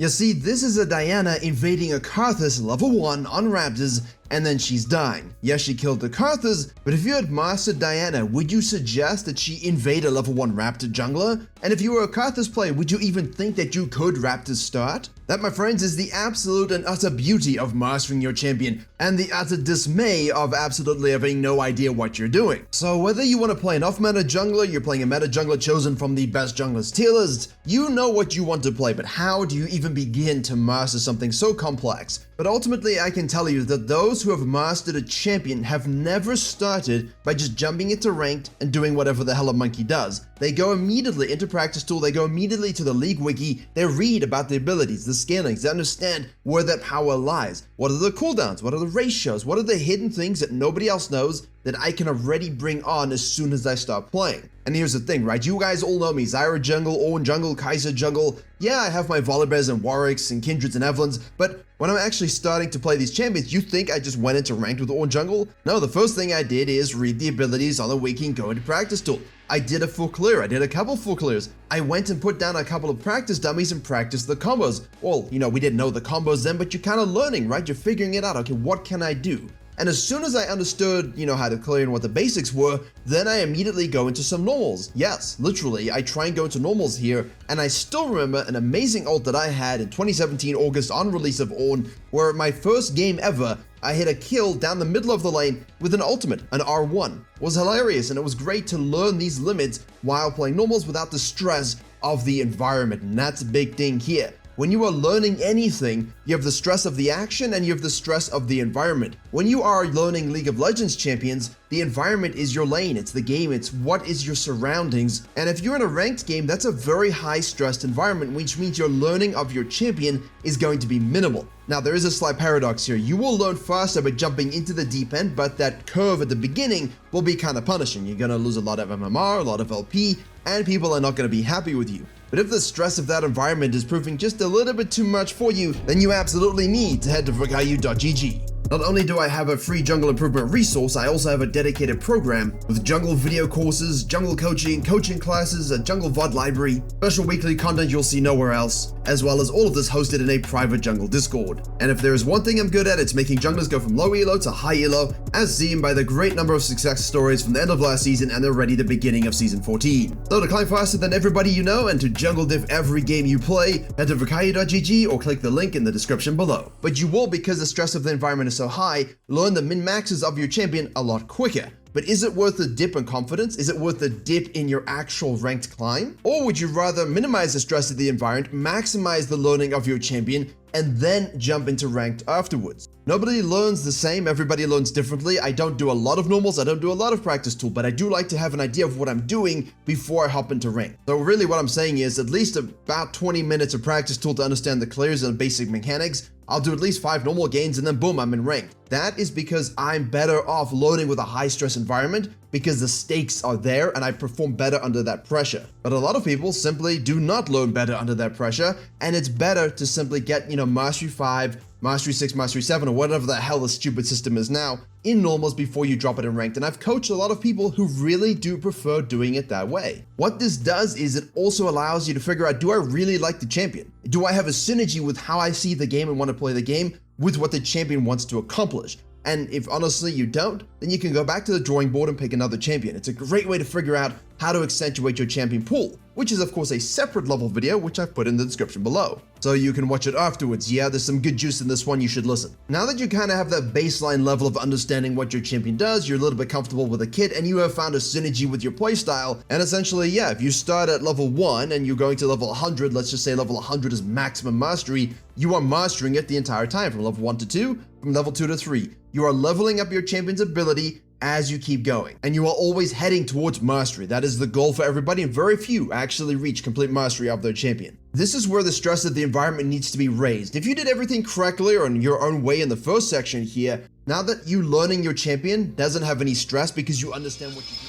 You see, this is a Diana invading a Karthus level 1 on Raptors, and then she's dying. Yes, she killed the Karthus, but if you had mastered Diana, would you suggest that she invade a level 1 Raptor jungler? And if you were a Karthus player, would you even think that you could Raptors start? That, my friends, is the absolute and utter beauty of mastering your champion, and the utter dismay of absolutely having no idea what you're doing. So whether you want to play an off-meta jungler, you're playing a meta jungler chosen from the best junglers tier list, you know what you want to play, but how do you even begin to master something so complex? But ultimately, I can tell you that those who have mastered a champion have never started by just jumping into ranked and doing whatever the hell a monkey does. They go immediately into practice tool, they go immediately to the league wiki, they read about the abilities, the scalings, they understand where that power lies. What are the cooldowns? What are the ratios? What are the hidden things that nobody else knows that I can already bring on as soon as I start playing? And here's the thing, right? You guys all know me, Zyra jungle, Ornn jungle, Kai'Sa jungle. Yeah, I have my Volibears and Warwicks and Kindreds and Evelyns, but when I'm actually starting to play these champions, you think I just went into ranked with Ornn jungle? No, the first thing I did is read the abilities on the wiki and go into practice tool. I did a full clear, I did a couple full clears. I went and put down a couple of practice dummies and practiced the combos. Well, you know, we didn't know the combos then, but you're kind of learning, right? You're figuring it out. Okay, what can I do? And as soon as I understood, you know, how to clear and what the basics were, then I immediately go into some normals. Yes, literally, I try and go into normals here, and I still remember an amazing ult that I had in 2017 August on release of Ornn, where my first game ever, I hit a kill down the middle of the lane with an ultimate, an R1. It was hilarious, and it was great to learn these limits while playing normals without the stress of the environment, and that's a big thing here. When you are learning anything, you have the stress of the action and you have the stress of the environment. When you are learning League of Legends champions, the environment is your lane, it's the game, it's what is your surroundings. And if you're in a ranked game, that's a very high stressed environment, which means your learning of your champion is going to be minimal. Now, there is a slight paradox here. You will learn faster by jumping into the deep end, but that curve at the beginning will be kind of punishing. You're going to lose a lot of MMR, a lot of LP, and people are not going to be happy with you. But if the stress of that environment is proving just a little bit too much for you, then you absolutely need to head to Virkayu.gg. Not only do I have a free jungle improvement resource, I also have a dedicated program with jungle video courses, jungle coaching, coaching classes, a jungle VOD library, special weekly content you'll see nowhere else, as well as all of this hosted in a private jungle Discord. And if there is one thing I'm good at, it's making junglers go from low elo to high elo, as seen by the great number of success stories from the end of last season and already the beginning of season 14. So to climb faster than everybody you know and to jungle diff every game you play, head to Virkayu.gg or click the link in the description below. But you will, because the stress of the environment is so high, learn the min-maxes of your champion a lot quicker. But is it worth the dip in confidence? Is it worth the dip in your actual ranked climb? Or would you rather minimize the stress of the environment, maximize the learning of your champion, and then jump into ranked afterwards? Nobody learns the same, everybody learns differently. I don't do a lot of normals, I don't do a lot of practice tool, but I do like to have an idea of what I'm doing before I hop into rank. So really what I'm saying is at least about 20 minutes of practice tool to understand the clears and basic mechanics. I'll do at least 5 normal games and then boom, I'm in rank. That is because I'm better off loading with a high stress environment because the stakes are there and I perform better under that pressure. But a lot of people simply do not learn better under that pressure, and it's better to simply get, you know, Mastery 5, Mastery 6, Mastery 7, or whatever the hell the stupid system is now, in normals before you drop it in ranked. And I've coached a lot of people who really do prefer doing it that way. What this does is it also allows you to figure out, do I really like the champion? Do I have a synergy with how I see the game and want to play the game with what the champion wants to accomplish? And if honestly you don't, then you can go back to the drawing board and pick another champion. It's a great way to figure out how to accentuate your champion pool, which is of course a separate level video, which I've put in the description below. So you can watch it afterwards. Yeah, there's some good juice in this one, you should listen. Now that you kind of have that baseline level of understanding what your champion does, you're a little bit comfortable with the kit, and you have found a synergy with your playstyle, and essentially, yeah, if you start at level 1 and you're going to level 100, let's just say level 100 is maximum mastery, you are mastering it the entire time from level 1 to 2, from level 2 to 3. You are leveling up your champion's ability as you keep going, and you are always heading towards mastery. That is the goal for everybody, and very few actually reach complete mastery of their champion. This is where the stress of the environment needs to be raised. If you did everything correctly or in your own way in the first section here, now that you learning your champion doesn't have any stress because you understand what you do.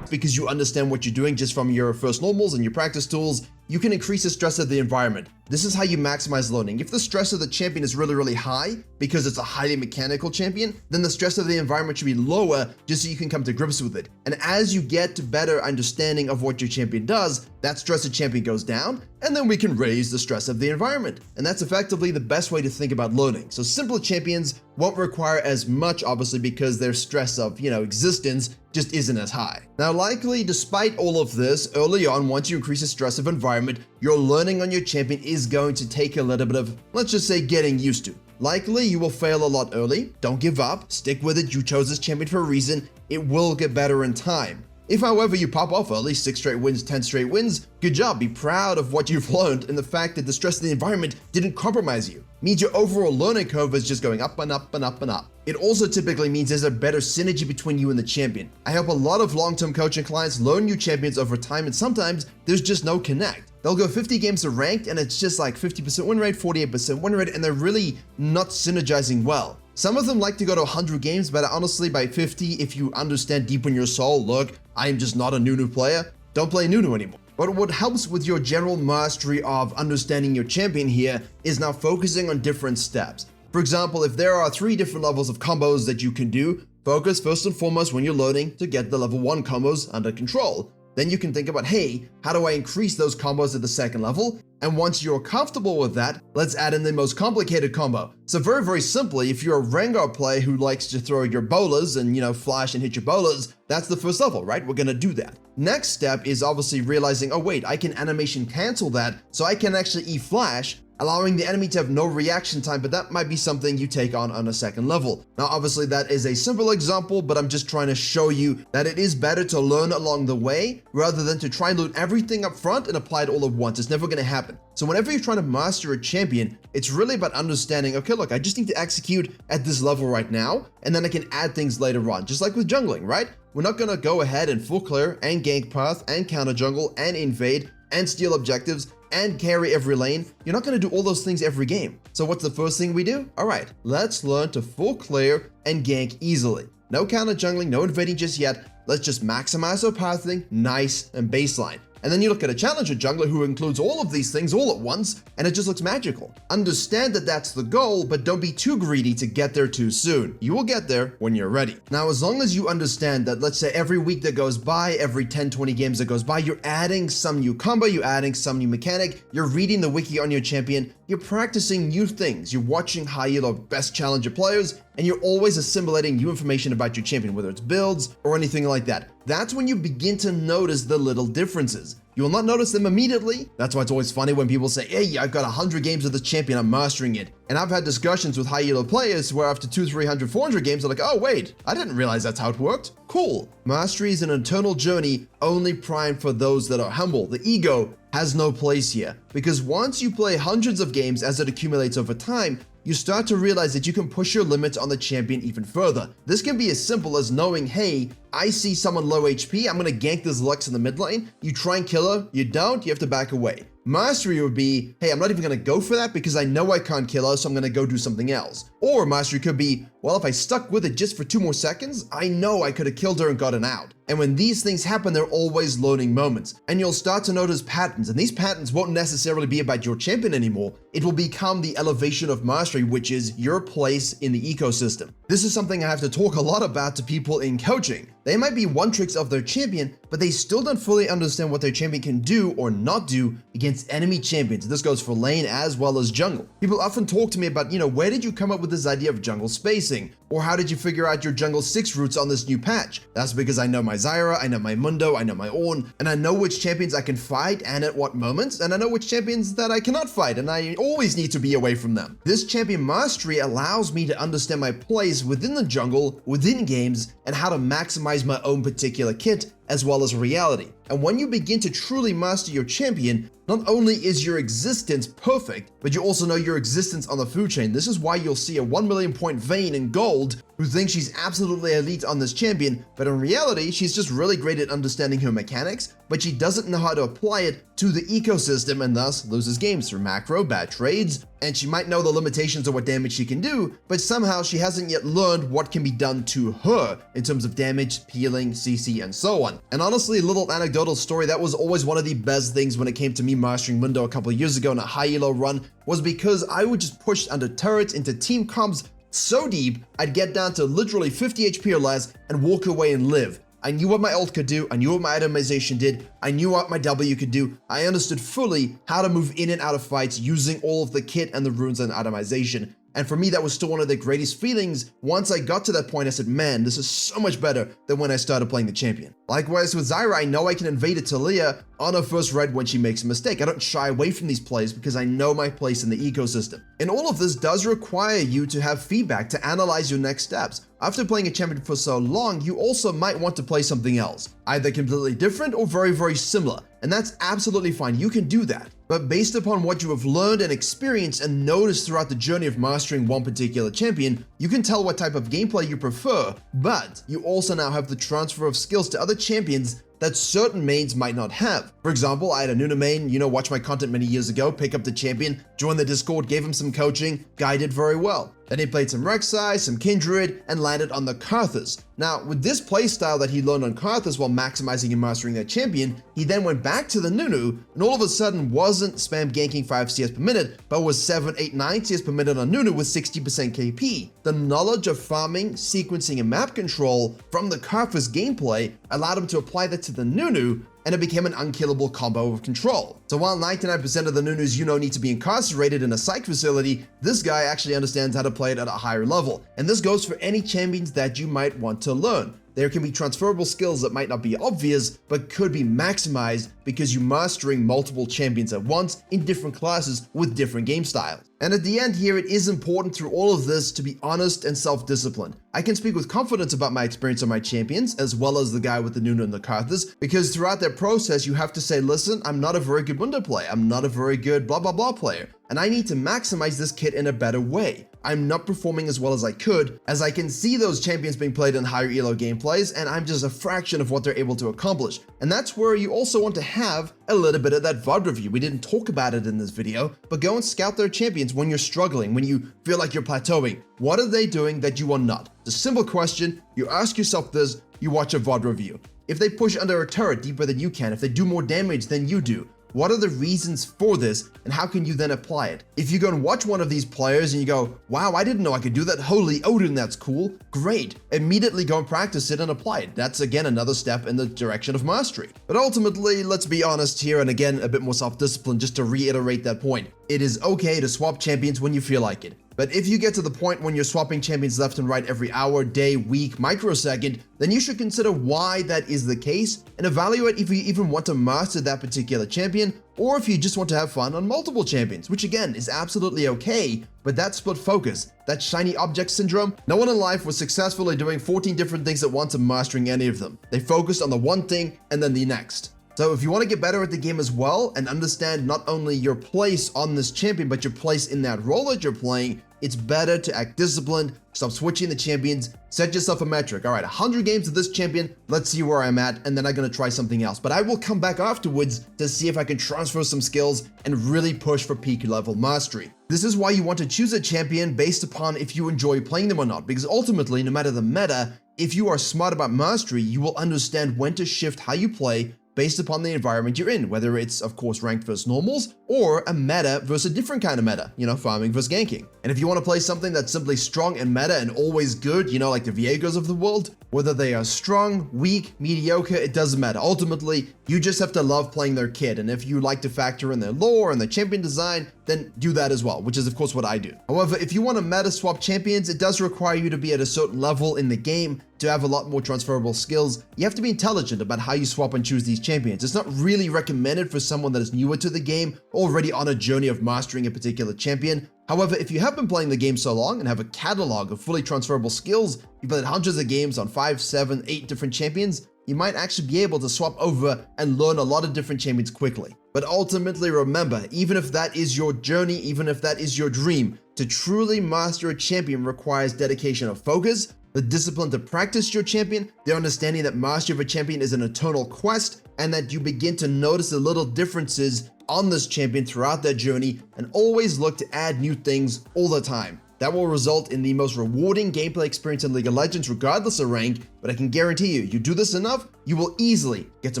Because you understand what you're doing just from your first normals and your practice tools, you can increase the stress of the environment. This is how you maximize learning. If the stress of the champion is really, really high because it's a highly mechanical champion, then the stress of the environment should be lower just so you can come to grips with it. And as you get to better understanding of what your champion does, that stress of champion goes down, and then we can raise the stress of the environment. And that's effectively the best way to think about learning. So simpler champions won't require as much, obviously, because their stress of, existence just isn't as high. Now, likely, despite all of this, early on, once you increase the stress of environment, your learning on your champion is going to take a little bit of, let's just say, getting used to. Likely, you will fail a lot early. Don't give up. Stick with it. You chose this champion for a reason. It will get better in time. If, however, you pop off early, 6 straight wins, 10 straight wins, good job. Be proud of what you've learned, and the fact that the stress of the environment didn't compromise you means your overall learning curve is just going up and up and up and up. It also typically means there's a better synergy between you and the champion. I help a lot of long-term coaching clients learn new champions over time, and sometimes there's just no connect. They'll go 50 games of ranked, and it's just like 50% win rate, 48% win rate, and they're really not synergizing well. Some of them like to go to 100 games, but honestly, by 50, if you understand deep in your soul, look, I am just not a Nunu player, don't play Nunu anymore. But what helps with your general mastery of understanding your champion here is now focusing on different steps. For example, if there are 3 different levels of combos that you can do, focus first and foremost when you're learning to get the level 1 combos under control. Then you can think about, hey, how do I increase those combos at the second level? And once you're comfortable with that, let's add in the most complicated combo. So very, very simply, if you're a Rengar player who likes to throw your bolas and, flash and hit your bolas, that's the first level, right? We're gonna do that. Next step is obviously realizing, oh wait, I can animation cancel that, so I can actually E-flash, allowing the enemy to have no reaction time, but that might be something you take on a second level. Now, obviously that is a simple example, but I'm just trying to show you that it is better to learn along the way rather than to try and learn everything up front and apply it all at once. It's never gonna happen. So whenever you're trying to master a champion, it's really about understanding, okay, look, I just need to execute at this level right now, and then I can add things later on, just like with jungling, right? We're not gonna go ahead and full clear and gank path and counter jungle and invade and steal objectives and carry every lane. You're not going to do all those things every game. So what's the first thing we do? All right, let's learn to full clear and gank easily. No counter jungling, no invading just yet. Let's just maximize our pathing, nice and baseline. And then you look at a challenger jungler who includes all of these things all at once, and it just looks magical. Understand that that's the goal, but don't be too greedy to get there too soon. You will get there when you're ready. Now, as long as you understand that, let's say every week that goes by, every 10, 20 games that goes by, you're adding some new combo, you're adding some new mechanic, you're reading the wiki on your champion, you're practicing new things, you're watching high-elo best challenger players, and you're always assimilating new information about your champion, whether it's builds or anything like that. That's when you begin to notice the little differences. You will not notice them immediately. That's why it's always funny when people say, hey, I've got 100 games of this champion, I'm mastering it. And I've had discussions with high-elo players where after 200, 300, 400 games, they're like, oh wait, I didn't realize that's how it worked. Cool. Mastery is an eternal journey, only primed for those that are humble. The ego has no place here. Because once you play hundreds of games as it accumulates over time, you start to realize that you can push your limits on the champion even further. This can be as simple as knowing, hey, I see someone low HP, I'm gonna gank this Lux in the mid lane. You try and kill her, you don't, you have to back away. Mastery would be, hey, I'm not even gonna go for that because I know I can't kill her, so I'm gonna go do something else. Or mastery could be, well, if I stuck with it just for 2 more seconds, I know I could have killed her and gotten out. And when these things happen, they're always learning moments. And you'll start to notice patterns, and these patterns won't necessarily be about your champion anymore. It will become the elevation of mastery, which is your place in the ecosystem. This is something I have to talk a lot about to people in coaching. They might be one tricks of their champion, but they still don't fully understand what their champion can do or not do against enemy champions. This goes for lane as well as jungle. People often talk to me about, where did you come up with this idea of jungle spacing? Or how did you figure out your jungle 6 routes on this new patch? That's because I know my Zyra, I know my Mundo, I know my Ornn, and I know which champions I can fight and at what moments, and I know which champions that I cannot fight, and I always need to be away from them. This champion mastery allows me to understand my place within the jungle, within games, and how to maximize my own particular kit, as well as reality. And when you begin to truly master your champion, not only is your existence perfect, but you also know your existence on the food chain. This is why you'll see a 1 million point Vayne in gold who thinks she's absolutely elite on this champion, but in reality, she's just really great at understanding her mechanics, but she doesn't know how to apply it to the ecosystem and thus loses games through macro, bad trades, and she might know the limitations of what damage she can do, but somehow she hasn't yet learned what can be done to her in terms of damage, healing, CC, and so on. And honestly, a little anecdote anecdotal story, that was always one of the best things when it came to me mastering Mundo a couple of years ago in a high elo run, was because I would just push under turrets into team comps so deep, I'd get down to literally 50 HP or less and walk away and live. I knew what my ult could do, I knew what my itemization did, I knew what my W could do, I understood fully how to move in and out of fights using all of the kit and the runes and itemization. And for me, that was still one of the greatest feelings. Once I got to that point, I said, man, this is so much better than when I started playing the champion. Likewise with Zyra, I know I can invade a Talia on her first red when she makes a mistake. I don't shy away from these plays because I know my place in the ecosystem. And all of this does require you to have feedback to analyze your next steps. After playing a champion for so long, you also might want to play something else, either completely different or very, very similar. And that's absolutely fine, you can do that. But based upon what you have learned and experienced and noticed throughout the journey of mastering one particular champion, you can tell what type of gameplay you prefer, but you also now have the transfer of skills to other champions that certain mains might not have. For example, I had a Nuna main, watch my content many years ago, pick up the champion, join the Discord, gave him some coaching, guy did very well. Then he played some Rek'Sai, some Kindred, and landed on the Karthus. Now, with this playstyle that he learned on Karthus while maximizing and mastering that champion, he then went back to the Nunu, and all of a sudden wasn't spam ganking 5 CS per minute, but was 7, 8, 9 CS per minute on Nunu with 60% KP. The knowledge of farming, sequencing, and map control from the Karthus gameplay allowed him to apply that to the Nunu, and it became an unkillable combo of control. So while 99% of the Nunus need to be incarcerated in a psych facility, this guy actually understands how to play it at a higher level. And this goes for any champions that you might want to learn. There can be transferable skills that might not be obvious, but could be maximized because you're mastering multiple champions at once in different classes with different game styles. And at the end here, it is important through all of this to be honest and self-disciplined. I can speak with confidence about my experience on my champions, as well as the guy with the Nunu and the Karthus, because throughout that process, you have to say, listen, I'm not a very good Mundo player, I'm not a very good blah blah blah player, and I need to maximize this kit in a better way. I'm not performing as well as I could, as I can see those champions being played in higher elo gameplays, and I'm just a fraction of what they're able to accomplish. And that's where you also want to have a little bit of that VOD review. We didn't talk about it in this video, but go and scout their champions when you're struggling, when you feel like you're plateauing. What are they doing that you are not? It's a simple question. You ask yourself this, you watch a VOD review. If they push under a turret deeper than you can, if they do more damage than you do, what are the reasons for this, and how can you then apply it? If you go and watch one of these players and you go, wow, I didn't know I could do that, holy Odin, that's cool, great. Immediately go and practice it and apply it. That's again another step in the direction of mastery. But ultimately, let's be honest here, and again, a bit more self-discipline just to reiterate that point. It is okay to swap champions when you feel like it. But if you get to the point when you're swapping champions left and right every hour, day, week, microsecond, then you should consider why that is the case and evaluate if you even want to master that particular champion, or if you just want to have fun on multiple champions, which again is absolutely okay, but that split focus, that shiny object syndrome, no one in life was successfully doing 14 different things at once and mastering any of them. They focused on the one thing and then the next. So if you want to get better at the game as well and understand not only your place on this champion, but your place in that role that you're playing, it's better to act disciplined, stop switching the champions, set yourself a metric. All right, 100 games of this champion, let's see where I'm at, and then I'm going to try something else. But I will come back afterwards to see if I can transfer some skills and really push for peak level mastery. This is why you want to choose a champion based upon if you enjoy playing them or not, because ultimately, no matter the meta, if you are smart about mastery, you will understand when to shift how you play based upon the environment you're in, whether it's, of course, ranked versus normals, or a meta versus a different kind of meta, farming versus ganking. And if you want to play something that's simply strong and meta and always good, like the Viegos of the world, whether they are strong, weak, mediocre, it doesn't matter. Ultimately, you just have to love playing their kit, and if you like to factor in their lore and their champion design, then do that as well, which is of course what I do. However, if you want to meta swap champions, it does require you to be at a certain level in the game to have a lot more transferable skills. You have to be intelligent about how you swap and choose these champions. It's not really recommended for someone that is newer to the game, already on a journey of mastering a particular champion. However, if you have been playing the game so long and have a catalog of fully transferable skills, you've played hundreds of games on 5, 7, 8 different champions, you might actually be able to swap over and learn a lot of different champions quickly. But ultimately, remember, even if that is your journey, even if that is your dream, to truly master a champion requires dedication of focus, the discipline to practice your champion, the understanding that mastery of a champion is an eternal quest, and that you begin to notice the little differences on this champion throughout that journey and always look to add new things all the time. That will result in the most rewarding gameplay experience in League of Legends regardless of rank, but I can guarantee you do this enough, you will easily get to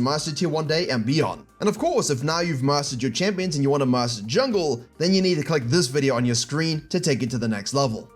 Master Tier 1 day and beyond. And of course, if now you've mastered your champions and you want to master jungle, then you need to click this video on your screen to take it to the next level.